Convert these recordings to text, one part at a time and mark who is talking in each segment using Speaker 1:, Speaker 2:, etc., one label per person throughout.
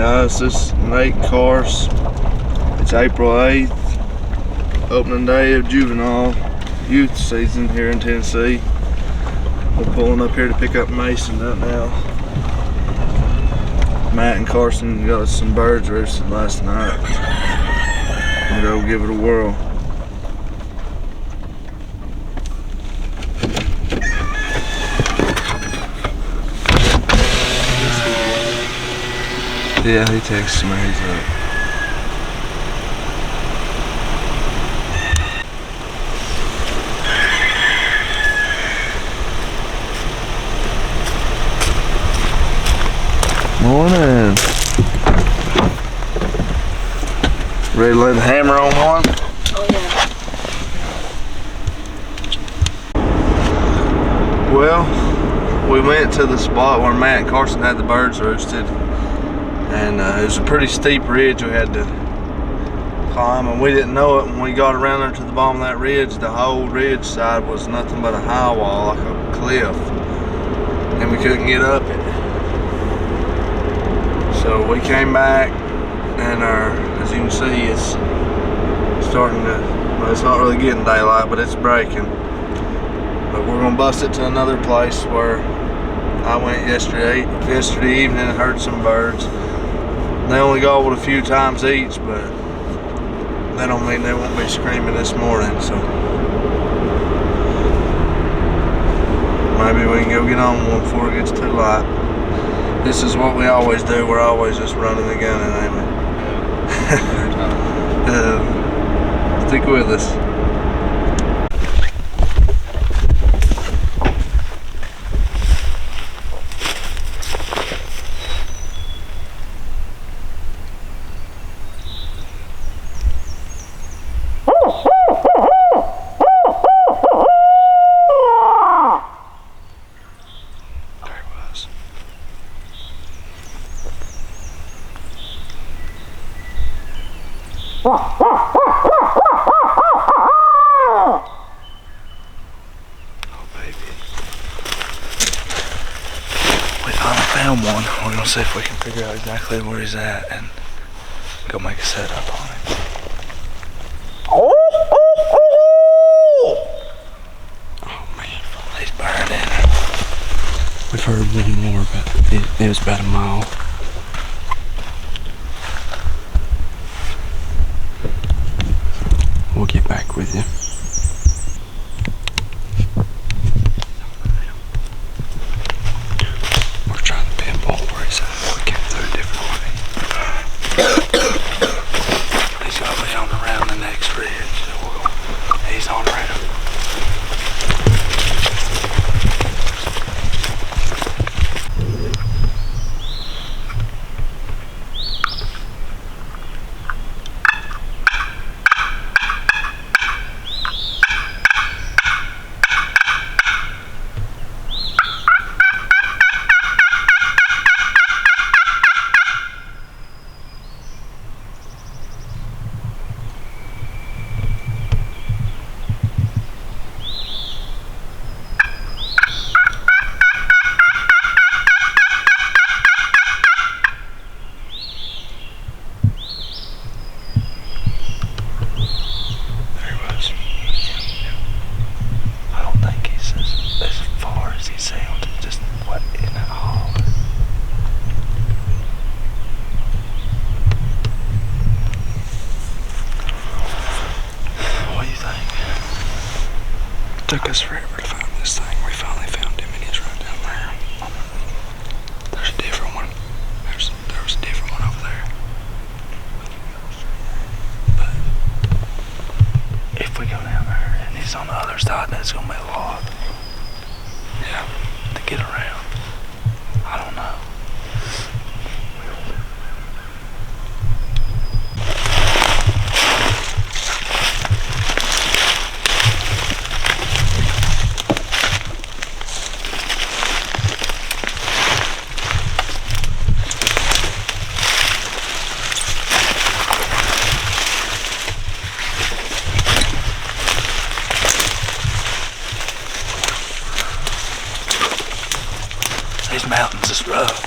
Speaker 1: guys, this is Nate and Carson. It's April 8th, opening day of Juvenile youth season here in Tennessee. We're pulling up here to pick up Mason right now. Matt and Carson got us some birds roosted last night. I'm gonna go give it a whirl. Yeah, he texted me, he's up. Morning. Ready to lay the hammer on one?
Speaker 2: Oh yeah.
Speaker 1: Well, we went to the spot where Matt and Carson had the birds roosted. And it was a pretty steep ridge we had to climb, and we didn't know it when we got around there to the bottom of that ridge. The whole ridge side was nothing but a high wall, like a cliff, and we couldn't get up it. So we came back, and as you can see, it's starting to, well, it's not really getting daylight, but it's breaking. But we're gonna bust it to another place where I went yesterday evening and heard some birds. They only gobbled a few times each, but that don't mean they won't be screaming this morning, so maybe we can go get on one before it gets too light. This is what we always do. We're always just running the gun and aiming. Stick with us. Found one. We're gonna see if we can figure out exactly where he's at and go make a setup on him. Oh man, he's burning.
Speaker 3: We've heard one more, but it was about a mile. We'll get back with you. Took us forever to find this thing. We finally found him, and he's right down there. There's a different one. There was a different one over there. But if we go down there and he's on the other side, that's gonna be a lot. Yeah, to get around. I don't know. These mountains is rough.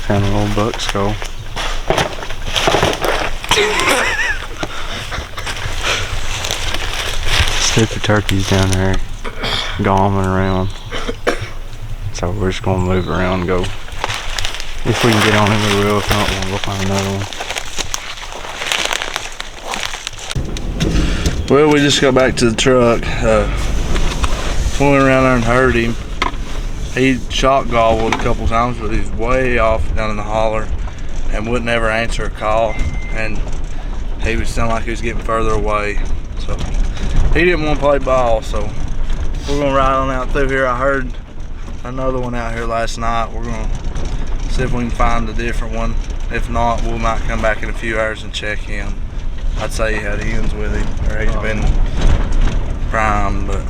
Speaker 2: Found a little buck skull. Stupid turkeys down there gomming around. So we're just gonna move around and go. If we can get on it, we will. If not, we'll go find another one.
Speaker 1: Well, we just got back to the truck. We went around there and heard him. He shot gobbled a couple times, but he's way off down in the holler and wouldn't ever answer a call. And he was sounding like he was getting further away. So he didn't want to play ball. So we're gonna ride on out through here. I heard another one out here last night. We're gonna see if we can find a different one. If not, we might come back in a few hours and check him. I'd say he had ends with him, or he's been primed, but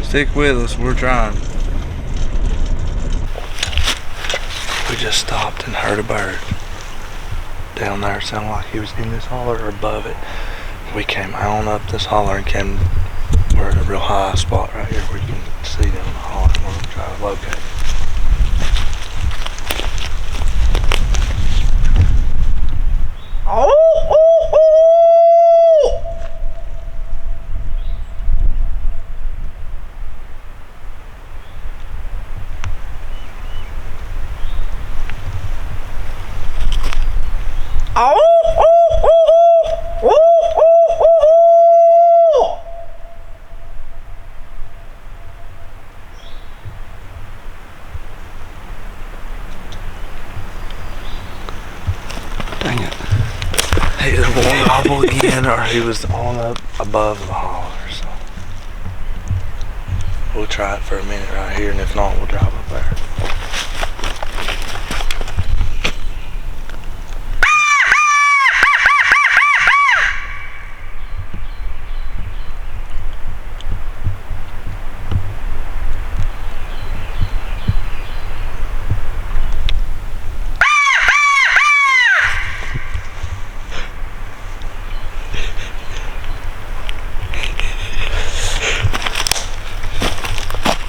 Speaker 1: stick with us, we're trying.
Speaker 3: We just stopped and heard a bird down there. It sounded like he was in this holler or above it. We came on up this holler and we're at a real high spot right here where you can see down the holler, and we're gonna try to locate it.
Speaker 2: Dang it.
Speaker 3: He either won't gobble again or he was on up above the holler, so we'll try it for a minute right here, and if not, we'll drive up there.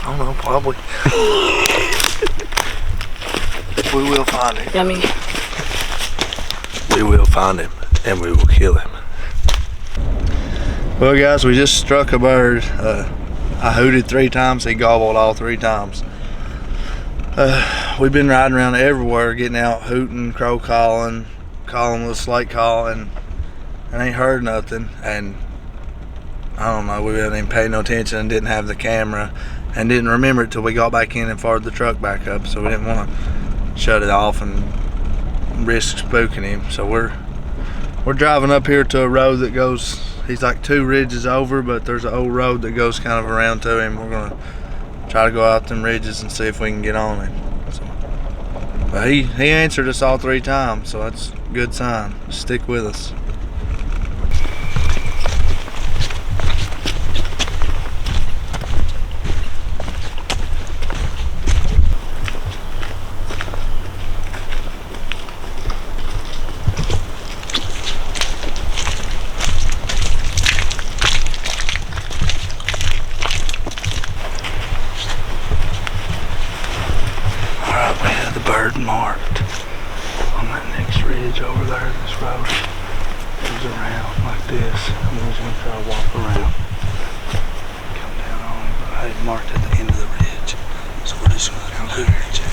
Speaker 3: I don't know, probably. We will find him.
Speaker 4: Yummy.
Speaker 3: We will find him, and we will kill him.
Speaker 1: Well guys, we just struck a bird. I hooted 3 times, he gobbled all 3 times. We've been riding around everywhere, getting out, hooting, crow calling with a slate call, and ain't heard nothing. And I don't know, we didn't even pay no attention and didn't have the camera and didn't remember it till we got back in and fired the truck back up, so we didn't want to shut it off and risk spooking him. So we're driving up here to a road that goes, he's like 2 ridges over, but there's an old road that goes kind of around to him. We're gonna try to go out them ridges and see if we can get on him. So, but he answered us all 3 times, so that's a good sign. Stick with us.
Speaker 3: Bird marked on that next ridge over there. This road goes around like this, and we're just gonna try to walk around, come down on it. But I marked at the end of the ridge, so we're just gonna come down here and check.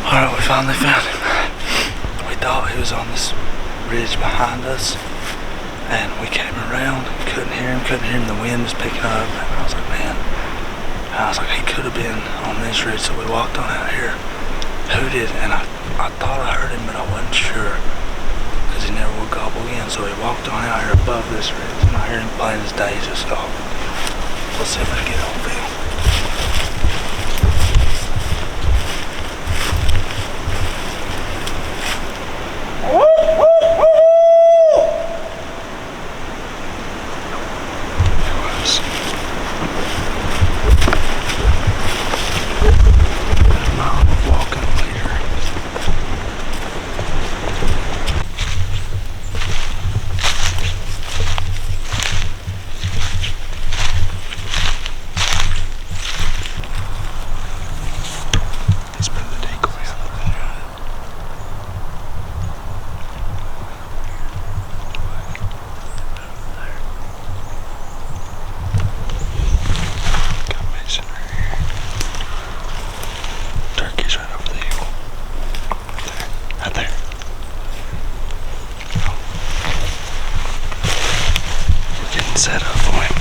Speaker 3: All right, we finally found him. Thought he was on this ridge behind us, and we came around, couldn't hear him, the wind was picking up, and I was like, he could have been on this ridge. So we walked on out here, hooted, and I thought I heard him, but I wasn't sure, because he never would gobble again. So we walked on out here above this ridge, and I hear him plain as day just gobble. Let's see if I can get on film. set up for him.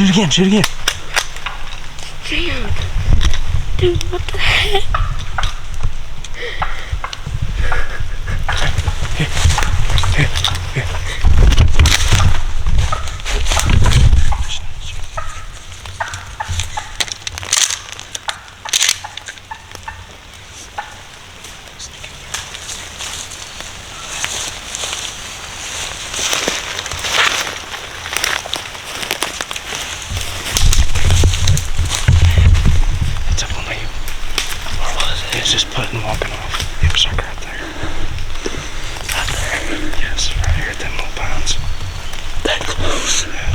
Speaker 2: Shoot again, shoot again.
Speaker 4: Damn. Dude, what the heck?
Speaker 2: Just putting walking off. It was like right there. Right there. Yes, right here at them little pines. That close. Yeah.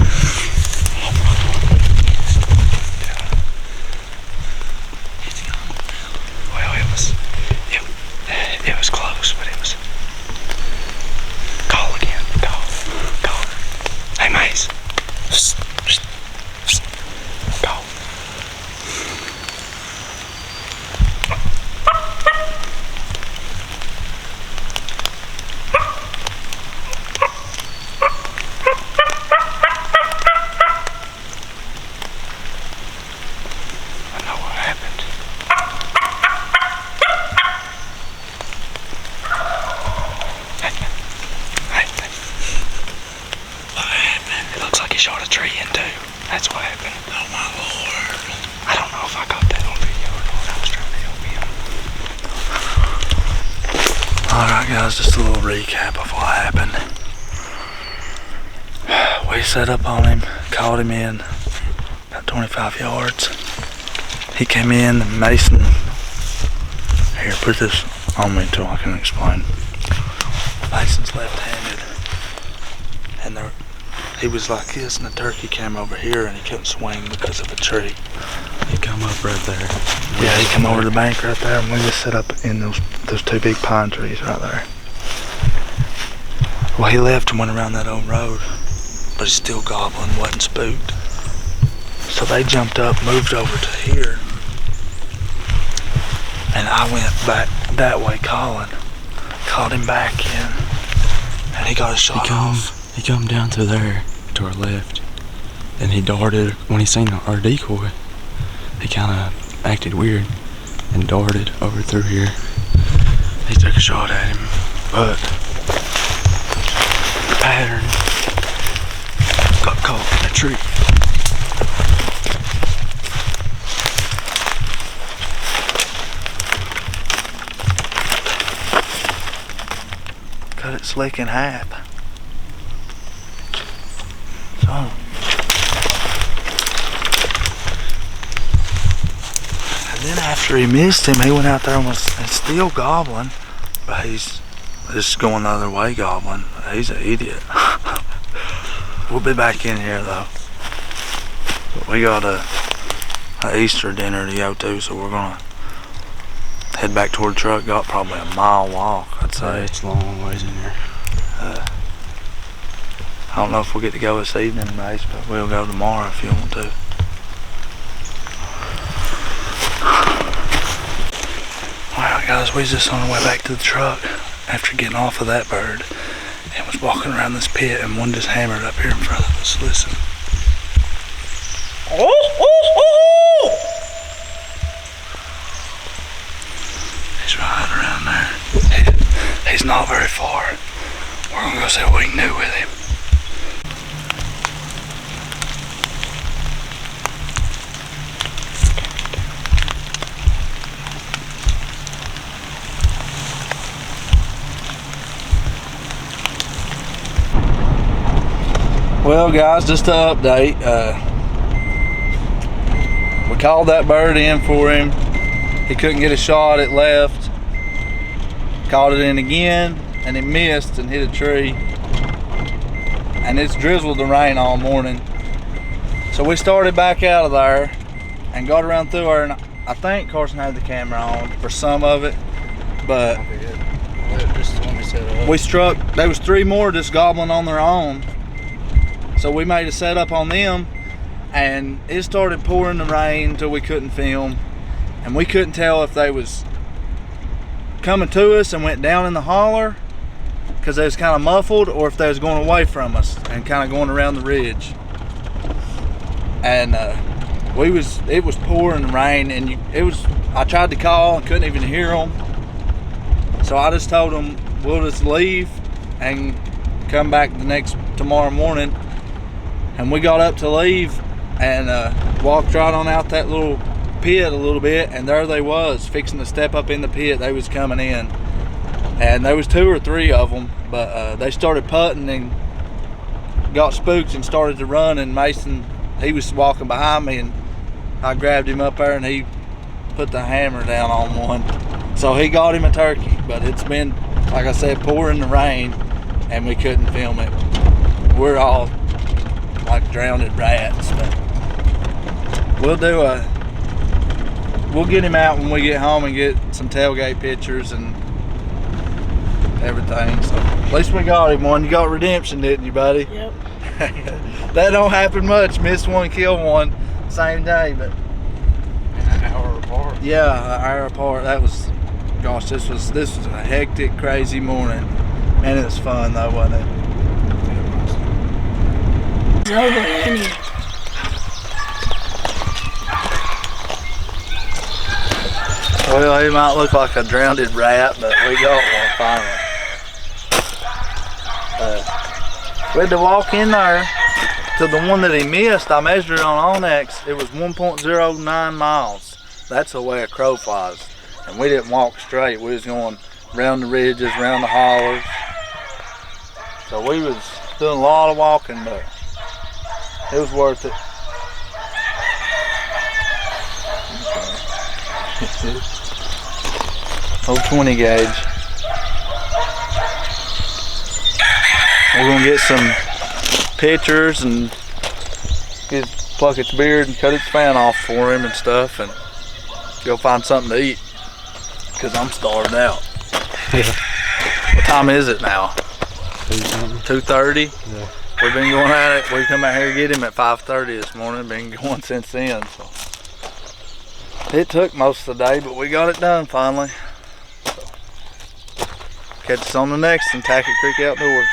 Speaker 2: Well, it was close, but it was. Call again. Call. Hey, Mace. Call. Shot a tree in too. That's what happened. Oh my lord. I don't know if I got that on video or not. I was trying to help him.
Speaker 3: Alright guys, just a little recap of what happened. We set up on him, called him in about 25 yards. He came in, and Mason, here, put this on me until I can explain. Mason's left-handed, and he was like this, and the turkey came over here, and he couldn't swing because of a tree.
Speaker 2: He come up right there.
Speaker 3: Yeah, he came over the bank right there, and we just set up in those two big pine trees right there. Well, he left and went around that old road, but he's still gobbling, wasn't spooked. So they jumped up, moved over to here, and I went back that way called him back in, and he got a shot off.
Speaker 2: He come down to there, to our left, and he darted. When he seen our decoy, he kind of acted weird and darted over through here. He took a shot at him, but the pattern got caught in a tree.
Speaker 3: Cut it slick in half. So, and then after he missed him, he went out there and was still gobbling, but he's just going the other way gobbling. He's an idiot. We'll be back in here though. But we got a Easter dinner to go to, so we're gonna head back toward the truck. Got probably a mile walk, I'd say.
Speaker 2: It's a long ways in here.
Speaker 3: I don't know if we'll get to go this evening, Mace, but we'll go tomorrow if you want to. Alright guys, we was just on our way back to the truck after getting off of that bird and was walking around this pit, and one just hammered up here in front of us. Listen. He's right around there. He's not very far. We're gonna go see what we can do with him. Well guys, just to update, we called that bird in for him. He couldn't get a shot, it left. Called it in again, and it missed and hit a tree. And it's drizzled the rain all morning. So we started back out of there and got around through her, and I think Carson had the camera on for some of it, but we struck, there was 3 more just gobbling on their own. So we made a setup on them, and it started pouring the rain until we couldn't film, and we couldn't tell if they was coming to us and went down in the holler because they was kind of muffled, or if they was going away from us and kind of going around the ridge. and it was pouring rain, and I tried to call and couldn't even hear them. So I just told them we'll just leave and come back tomorrow morning. And we got up to leave and walked right on out that little pit a little bit, and there they was fixing to step up in the pit. They was coming in, and there was 2 or 3 of them, but they started putting and got spooked and started to run. And Mason, he was walking behind me, and I grabbed him up there and he put the hammer down on one. So he got him a turkey, but it's been, like I said, pouring the rain and we couldn't film it. We're all like drowned rats, but we'll get him out when we get home and get some tailgate pictures and everything. So at least we got him one. You got redemption, didn't you, buddy?
Speaker 4: Yep.
Speaker 3: That don't happen much. Miss one, kill one, same day, but
Speaker 2: An hour apart.
Speaker 3: yeah, an hour apart. That was, gosh, this was a hectic, crazy morning, and it was fun though, wasn't it?
Speaker 4: It's over, anyway.
Speaker 3: Well, he might look like a drowned rat, but we got one finally. We had to walk in there to the one that he missed. I measured it on Onyx. It was 1.09 miles. That's the way a crow flies. And we didn't walk straight. We was going around the ridges, around the hollers. So we was doing a lot of walking, but it was worth it. Old 20 gauge. We're gonna get some pictures and pluck its beard and cut its fan off for him and stuff, and go find something to eat, because I'm starved out.
Speaker 2: Yeah.
Speaker 3: What time is it now?
Speaker 2: 2:30.
Speaker 3: 2:30? Yeah. We've been going at it. We come out here to get him at 5:30 this morning. Been going since then. So it took most of the day, but we got it done finally. So catch us on the next and Tackett Creek Outdoors.